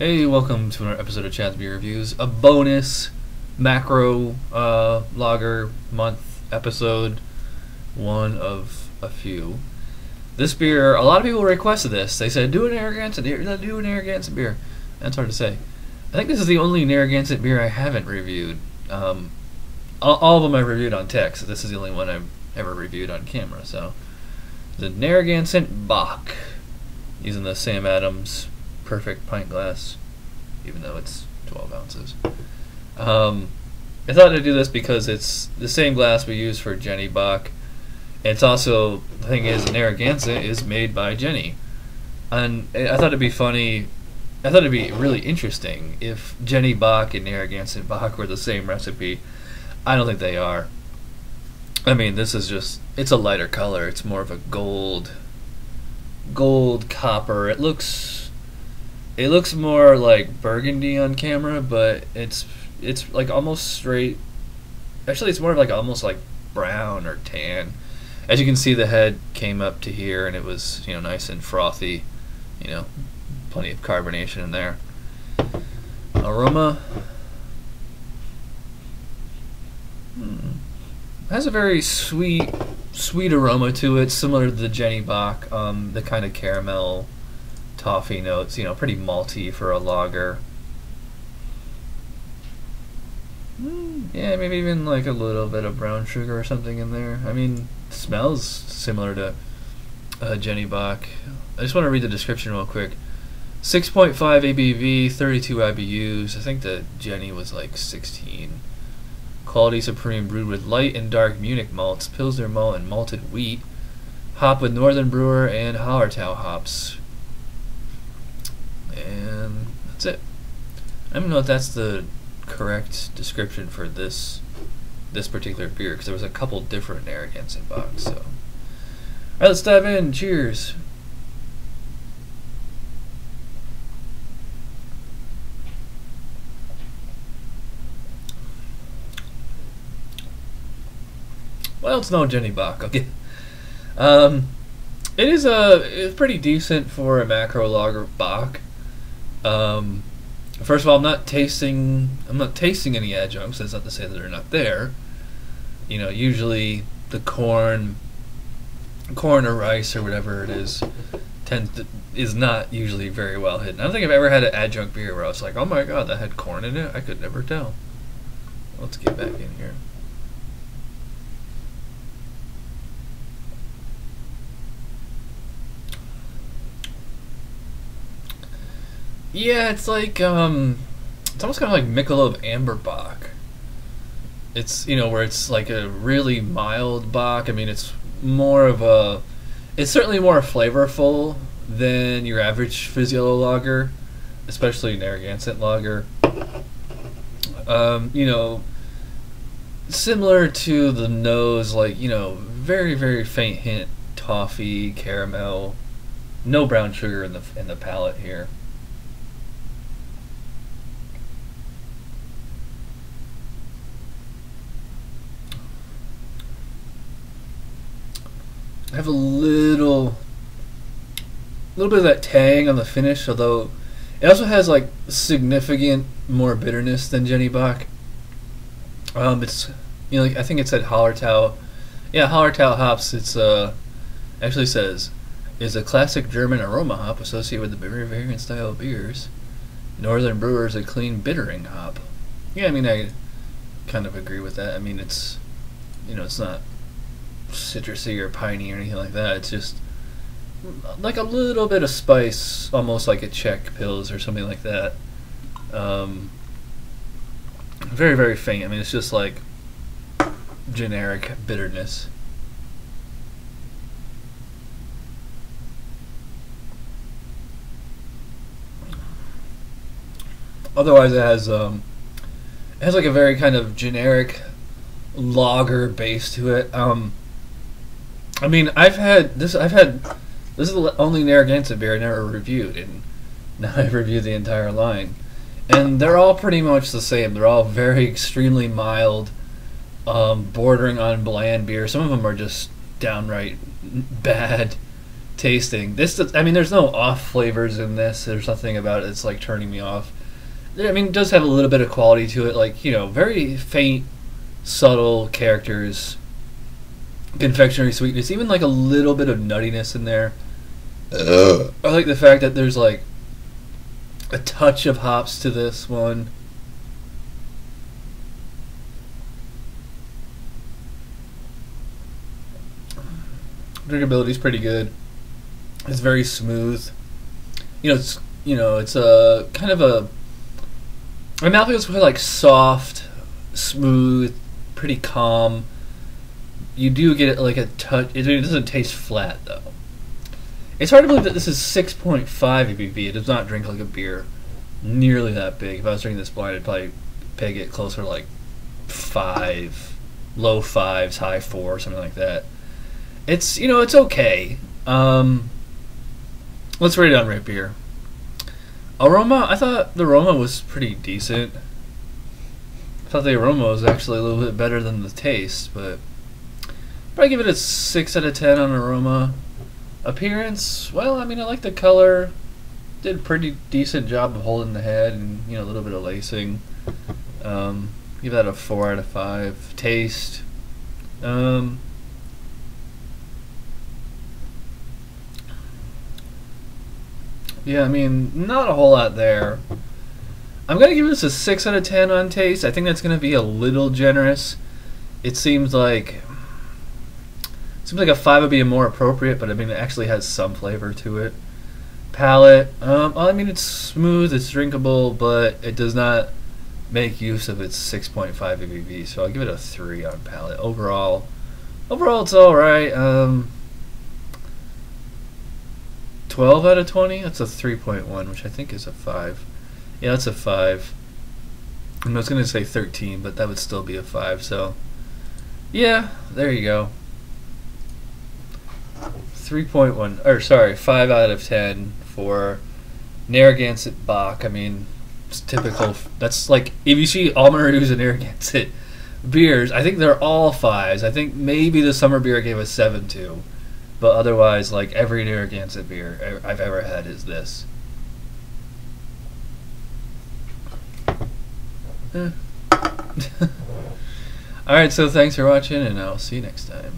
Hey, welcome to another episode of Chad's Beer Reviews, a bonus macro lager month episode, one of a few. This beer, a lot of people requested this. They said, do an Narragansett beer. That's hard to say. I think this is the only Narragansett beer I haven't reviewed. All of them I've reviewed on text. This is the only one I've ever reviewed on camera. So, the Narragansett Bock, using the Sam Adams perfect pint glass, even though it's 12 ounces. I thought I'd do this because it's the same glass we use for Jenny Bock. It's also, the thing is, Narragansett is made by Jenny. And I thought it'd be funny, I thought it'd be really interesting if Jenny Bock and Narragansett Bock were the same recipe. I don't think they are. I mean, this is just, it's a lighter color. It's more of a gold copper. It looks more like burgundy on camera, but it's like almost straight. Actually, it's more of like almost like brown or tan. As you can see, the head came up to here, and it was, you know, nice and frothy. You know, plenty of carbonation in there. Aroma. Has a very sweet aroma to it, similar to the Jenny Bock. The kind of caramel, toffee notes, you know, pretty malty for a lager. Yeah, maybe even like a little bit of brown sugar or something in there. I mean, it smells similar to Jenny Bock. I just want to read the description real quick. 6.5 ABV, 32 IBUs. I think the Jenny was like 16. Quality supreme, brewed with light and dark Munich malts, Pilsner malt, and malted wheat. Hop with Northern Brewer and Hallertau hops. And that's it. I don't know if that's the correct description for this particular beer, because there was a couple different Narragansett Bocks. So, all right, let's dive in. Cheers. Well, it's no Jenny Bock. Okay. It's pretty decent for a macro lager Bock. First of all, I'm not tasting any adjuncts. That's not to say that they're not there. You know, usually the corn or rice or whatever it is is not usually very well hidden. I don't think I've ever had an adjunct beer where I was like, oh my god, that had corn in it. I could never tell. Let's get back in here. Yeah, it's like it's almost kind of like Michelob Amber Bock. It's, you know, where it's like a really mild Bock. I mean, it's certainly more flavorful than your average Fizz-Yellow lager, especially Narragansett lager. You know, similar to the nose, like, you know, very, very faint hint toffee, caramel, no brown sugar in the palate here. I have a little bit of that tang on the finish, although it also has like significant more bitterness than Jenny Bock. It's, you know, like, I think it said Hallertau. Yeah, Hallertau hops. It's actually says is a classic German aroma hop associated with the Bavarian style of beers. Northern Brewer is a clean bittering hop. Yeah, I mean, I kind of agree with that. I mean, it's, you know, it's not citrusy or piney or anything like that. It's just like a little bit of spice, almost like a Czech Pils or something like that. Very, very faint. I mean, it's just like generic bitterness. Otherwise, it has like a very kind of generic lager base to it. I mean, this is the only Narragansett beer I never reviewed, and now I've reviewed the entire line. And they're all pretty much the same. They're all very extremely mild, bordering on bland beer. Some of them are just downright bad tasting. This, I mean, there's no off flavors in this. There's nothing about it that's like turning me off. I mean, it does have a little bit of quality to it, like, you know, very faint, subtle characters, confectionery sweetness, even like a little bit of nuttiness in there. I like the fact that there's like a touch of hops to this one. Drinkability is pretty good. It's very smooth. It's a kind of a. My mouth feels like soft, smooth, pretty calm. You do get like a touch. It doesn't taste flat though. It's hard to believe that this is 6.5 ABV. It does not drink like a beer nearly that big. If I was drinking this blind, I'd probably peg it closer to like 5, low 5s, high 4, something like that. It's, it's okay. Let's rate it on Rate Beer. Aroma, I thought the aroma was pretty decent. I thought the aroma was actually a little bit better than the taste, but probably give it a 6 out of 10 on aroma. Appearance, well, I mean, I like the color. Did a pretty decent job of holding the head and, a little bit of lacing. Give that a 4 out of 5. Taste, yeah, I mean, not a whole lot there. I'm going to give this a 6 out of 10 on taste. I think that's going to be a little generous. It seems like a 5 would be more appropriate, but I mean, it actually has some flavor to it. Palate, I mean, it's smooth, it's drinkable, but it does not make use of its 6.5 ABV, so I'll give it a 3 on palate. Overall, it's alright. 12 out of 20? That's a 3.1, which I think is a 5. Yeah, that's a 5. I was going to say 13, but that would still be a 5, so yeah, there you go. 3.1, or sorry, 5 out of 10 for Narragansett Bock. I mean, it's typical. That's like, if you see all my reviews of Narragansett beers, I think they're all 5s. I think maybe the summer beer I gave a 7 to. But otherwise, like, every Narragansett beer I've ever had is this. Alright, so thanks for watching, and I'll see you next time.